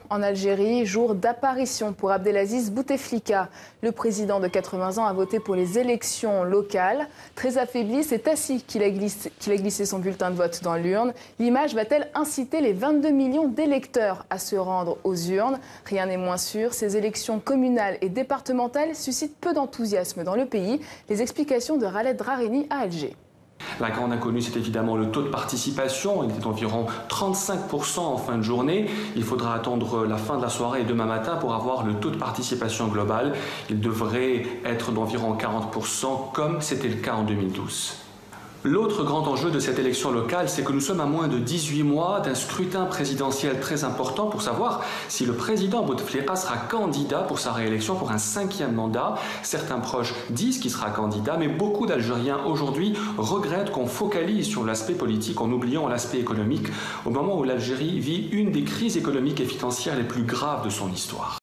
En Algérie, jour d'apparition pour Abdelaziz Bouteflika. Le président de 80 ans a voté pour les élections locales. Très affaibli, c'est assis qu'il a glissé son bulletin de vote dans l'urne. L'image va-t-elle inciter les 22 millions d'électeurs à se rendre aux urnes? Rien n'est moins sûr. Ces élections communales et départementales suscitent peu d'enthousiasme dans le pays. Les explications de Khaled Drareni à Alger. La grande inconnue, c'est évidemment le taux de participation. Il est d'environ 35% en fin de journée. Il faudra attendre la fin de la soirée et demain matin pour avoir le taux de participation global. Il devrait être d'environ 40%, comme c'était le cas en 2012. L'autre grand enjeu de cette élection locale, c'est que nous sommes à moins de 18 mois d'un scrutin présidentiel très important pour savoir si le président Bouteflika sera candidat pour sa réélection pour un 5e mandat. Certains proches disent qu'il sera candidat, mais beaucoup d'Algériens aujourd'hui regrettent qu'on focalise sur l'aspect politique en oubliant l'aspect économique, au moment où l'Algérie vit une des crises économiques et financières les plus graves de son histoire.